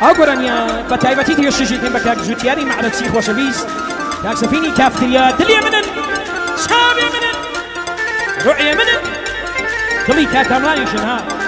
أقرنيا بتايبتي تيشجي تنبكاك جوتياري مع رتسيخ وشبيز كاك سفيني كافتريا دليا منن شابي منن رؤية منن دلي كاكاملاي شنها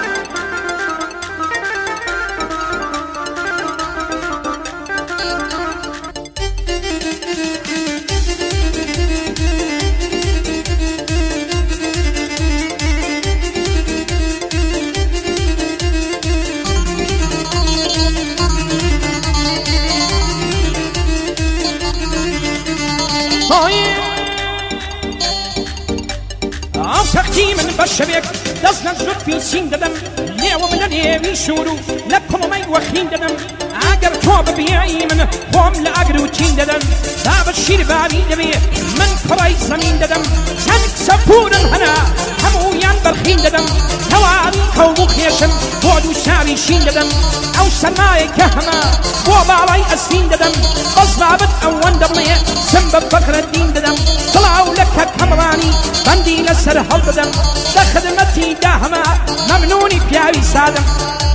سختي من بشبك دزنا زود في سين ددم ليو من اليمين شورو لكم ما يوخين ددم عقر توب بيعي من قوم لأقر وتين ددم داب الشير بابي دبي من كراي زمين ددم سنك سفور هنا همو ينبر خين ددم تواري كومو خيشم بودو ساري شين ددم أو سماي كهما وبالي أسين ددم بصبابت أوان دبلي سنبب فكر الدين ددم طلعوا لك كمراني بندي لسر هل ددم لخدمتي داهما ممنوني بياوي سادم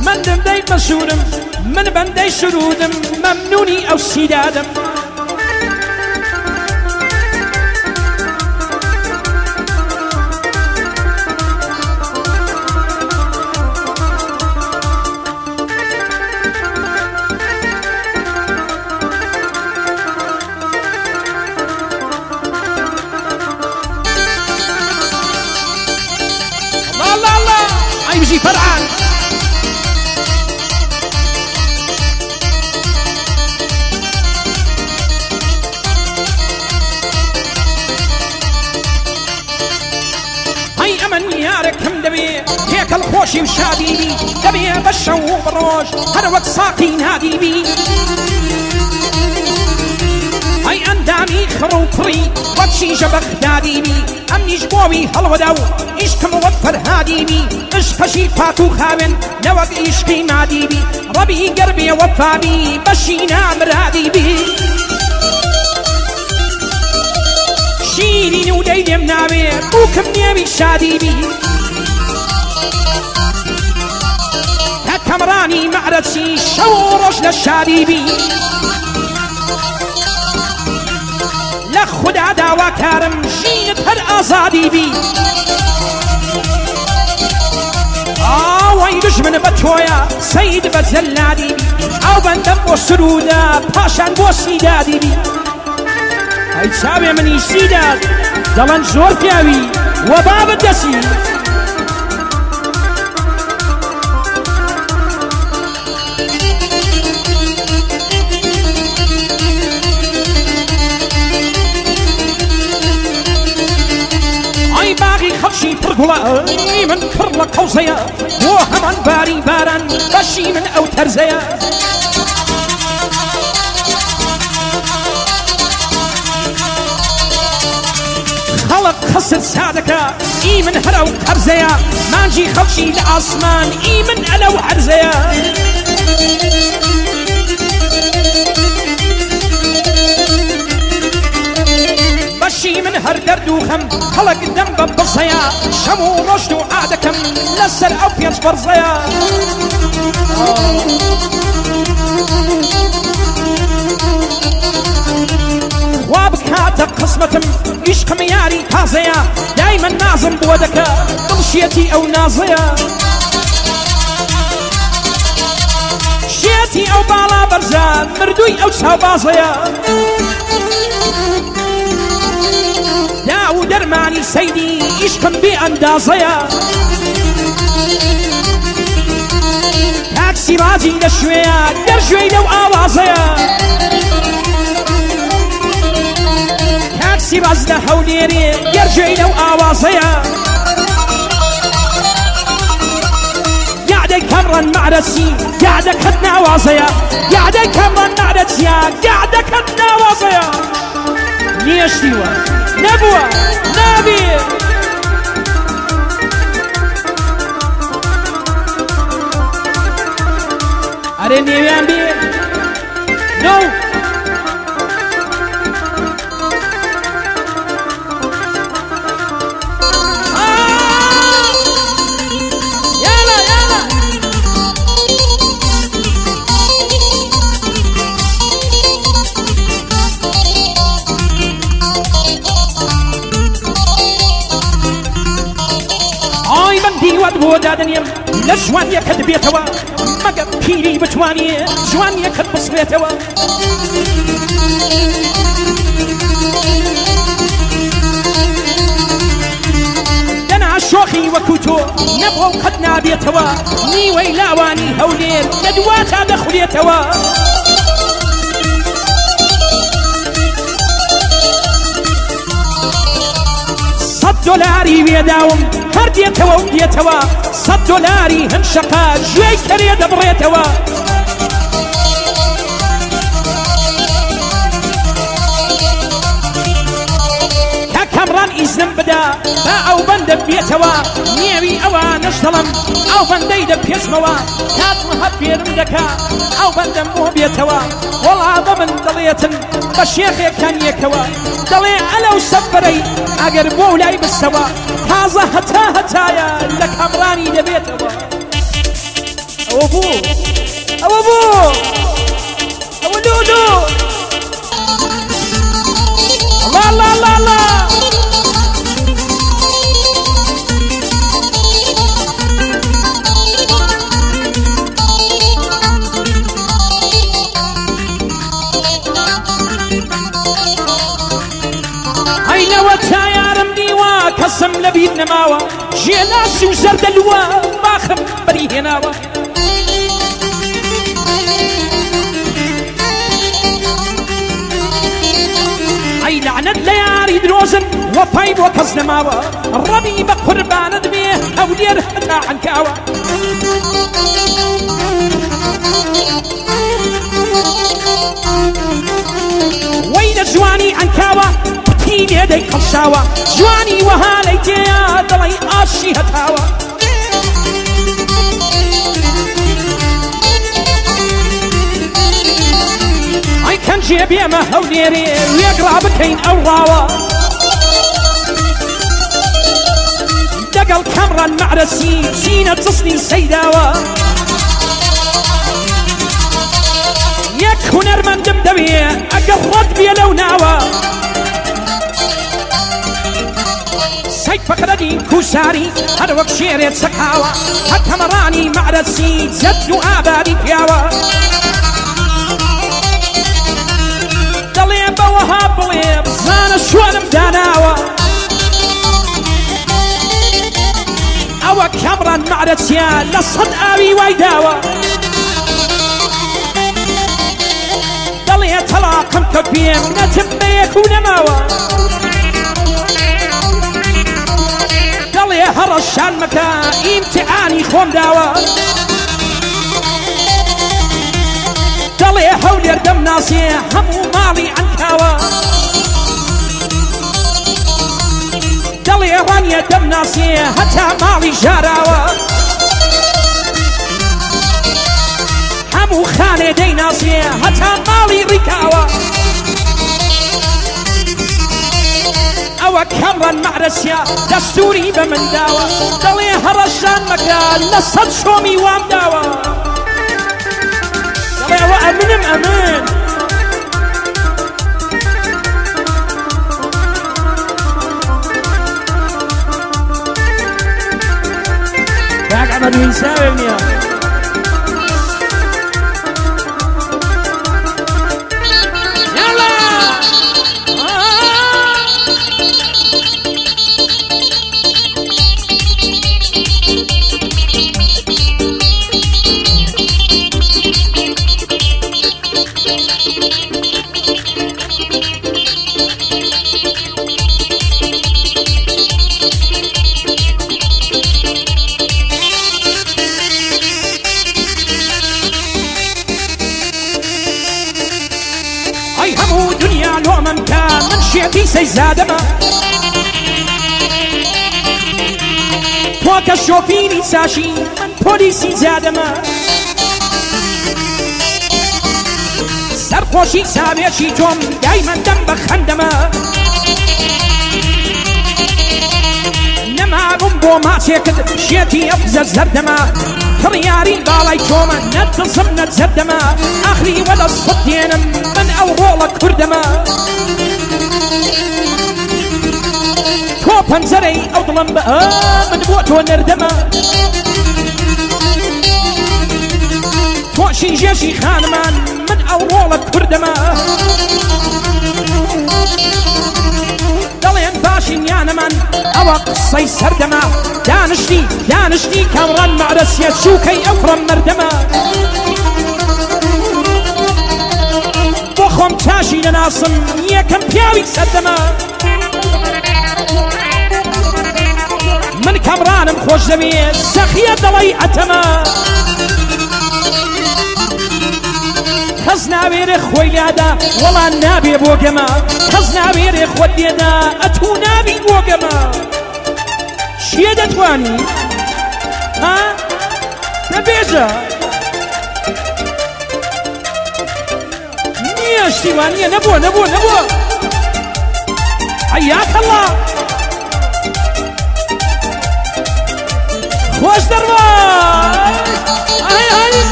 من دم داي مشهورم من بندي شرودم ممنوني أو سيدادم يجي فرعان هاي أمن يارك هم دبي هيك الخوشي وشادي بي دبي بشو بروج هر وقت ساقي نادي بي هاي أندامي خرو فري واتشي جبخ دادي بي أمني جبوي هالوداو إشكم وفر هادي بي إشكشي فاتو خاون نوك إشكي مادي بي ربي قربي وفا بي بشينا مرادي بي شيرين وديدم ناوي بوكم نيوي شادي بي هكامراني معرتشي شورش للشادي بي لخدا داوا كارم شينت هر آزادي بي وای دشمن بتویا سید بزلادی بی او بندم با سرودا پاشان با سیدادی بی ای چاوی منی سیداد دلن زور پیاوی و باب دسی خلشي ترقلا من كرلا قوزيا وهمان باري باران بشي من او ترزيا خلق خسر سادكا من هرو هرزيا مانجي خلشي لعصمان من الو هرزيا بشي من هر درد وخم خلق الدم ببصيا شمو رشد وعادكم لسر او في برزيا وابكاتك قسمتم عشق مياري تازيا دايما نازم بودك بلشيتي او نازيا شيتي او بالا برزان مردوي او شاو بازيا داو درماني سيدي عشقم بأندازيا تاكسي راجي لشويا درجوي لو آوازيا تاكسي راز لحوليري درجوي لو آوازيا قاعدة كمرا معرسي قاعدة كدنا وازيا قاعدة كمرا معرسي قاعدة كدنا وازيا ليش ديوا نبوة نبي أري نيوان بي نو يلا يلا واد بۆ دادنێم لە جوانیەکەت بێتەوە مەگە پیری بتوانێ جوانیەکەت بسڕێتەوە دەنا شۆخی وەکو تۆ نەبۆ قەت نابێتەوە نیوەی لاوانی هەولێر لە دواتا دەخولێتەوە $100 وێداوم هەر دێتەوە و دێتەوە $100 هەنشەقا گوێی کەرێ دەبڕێتەوە کە کەمڕان ئیزنم بدا با ئەو بەندە بێتەوە نێوی ئەوانەش دەڵم ئەو بەندەی دەپێچمەوە کاتم هەر فێرم دەکا ئەو بەندەم بۆ بێتەوە وەڵا من دەڵێتن بە شێخێکان یەکەوە دەڵێ ئەلەو سەفرەی ئەگەر بۆ لای بستەوە تازە هەتا هەتایە لە کەمڕانی دەبێتەوە ئەوە بوو ئەوە بوو ئەوە لولو لا لا لا لا کەسم لەبیر نەماوە ژێلاسی و زەردەلووە باخم بەری هێناوە ئەی لەعنەت لە یاری درۆزن وەفای بۆ کەس نەماوە ڕەبی بە قوربانت بێ ئەولێر هەتا عەنکاوە وەی لە جوانی عەنکاوە لێدەی قەڵشاوە جوانی وەها لەی تێیا دڵی ئاشی هەتاوە ئەی کەنجێ بێمە هەولێرێ وێگڕا بکەین ئەو ڕاوە دەگەڵ کەمڕان مەعرەسی چینە جسنی سەیداوە یەک هونەرمەندم دەبێ ئەگەر ڕەت بێ لەو ناوە سەید فەقرەدی کوساری هەر وەک شێرێت سەقاوە هەر کەمەڕانی مەعرەسی جەد و ئابادی پیاوە دەڵێ بەوەها بڵێ بزانە شوێنم داناوە ئەوە کەمڕان مەعرەسیە لە سەد ئاوی وای داوە دەڵێ تەلاقم کە پێم نەچم بەیەک و نەماوە دەڵێ هەڕەشان مەکە ئیمتحانی خۆم داوە دەڵێ هەولێر دەمناسێ هەموو ماڵی عەنکاوە دەڵێ ڕانیە دەمناسێ هەتا ماڵی ژاراوە هەموو خانێ دەیناسێ هەتا ماڵی ڕیکاوە ئەوە کەمڕان مەعرەسیە دەستوری بە من داوە دەڵێ هەڕەشان مەکە لە سەد شۆمی وام داوە دەڵێ ئەوە ئەمنم ئەمن کاک ئەمەد وینساوێ نییە شێتی سەیزادەمە تۆ کە شۆفیری ساشی من پۆلیسی زادەمە سەرخۆشی ساوێکی تۆم دایمەندەم بە خەندەمە نەمابووم بۆ ماچێکت شێتی ئەفزە زەردەمە کڕیاری باڵای تۆمە نەدڵزم نەزەردەمە ئاخری وەلە سوت دێنم من ئەو ڕۆڵە کوردەمە تۆ پەنجەرەی ئەو دڵم بە من بۆ تۆ نەردەمە تۆشی ژێژی خانمان من ئەو ڕۆڵت کوردەمە دەڵێن باشینیانەمان ئەوە قسەی سەردەمە دانشتی کامڕان مەعرەسیە چووکەی ئەو فڕەم مەردەمە بۆ خۆم چاشی لەناسم یەکەم پیاوی سەردەمە من کامڕانم خۆش دەوێت سەخیە دەڵی ئەتەمە کەس ناوێرێ خۆی لادا وەڵان نابێ بۆ گەمە کەس ناوێرێ خۆت لێدا ئەتوو نابی بۆ گەمە چیە دەتوانی؟ ها؟ نەبێژە نییە شتیوانیە نەبووە حەیاکەڵڵا خۆش دەڕوا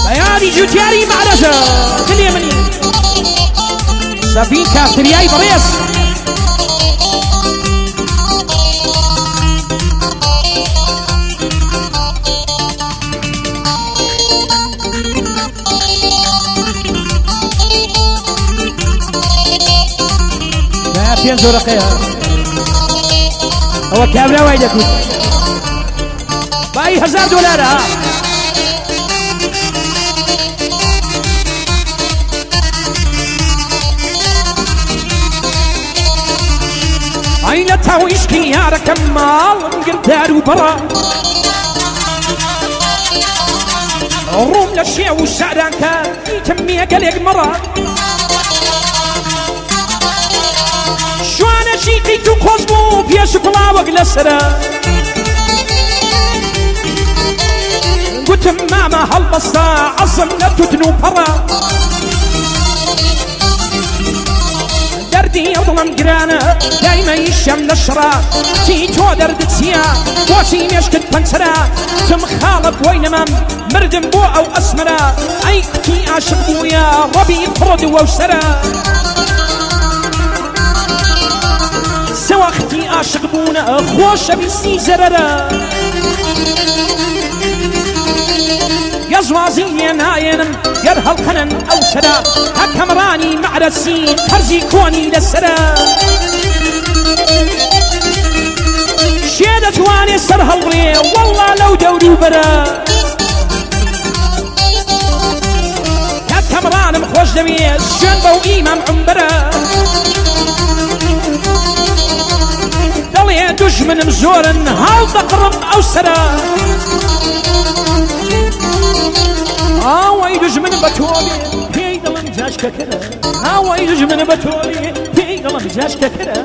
بەیانی جوتیاری مەعرەزە دلێ منی سەفین کافتریای بەڕێز پێنج زۆرەقەیە ئەوە کابراوای دەکوت بای $1000 ئەی لە تاویشکی یارەکەم ماڵم گردار و بەڕە ڕووم لە شێو و شارانکە دیتم مێگەلێک مەڕە شوانەشی قیت و خۆش بوو پێش پڵاوەک لەسرە گوتم مامە هەڵبەستە عەزم لە توتن و پەڕە دەردی دڵم گرانە دایمەی شەم لە شڕە چی تۆ دەردت چییە بۆچی مێشکت پەنچەرە تم خاڵە بۆی نەمام مردم بۆ ئەو ئەسمەرە ئەی کوتی عاشق بوویە ڕەبی پڕد وەو سەرە سەوەختی عاشق بوونە خۆشە بیستی زەرەرە گەزوازی لێ نایێنم گەر هەڵقەنن ئەو سەرە هەکەمڕانی مەعرەسی هەرزی کۆنی لەسەرە شێ دەتوانێ سەر هەڵڕێ وەڵڵا لەو دەوری و بەرە هەکەمڕانم خۆش دەوێت ژێن بەو ئیمام عومبەرە دەڵێ دوژمنم زۆرن هەڵ دەقڕم ئەو سەرە ئاوای دوژمنم بە تۆ بێ پێی دڵم جاشکەکەرە ئاوای دوژمنم بە تۆ بێ پێی دڵم جاشکەکەرە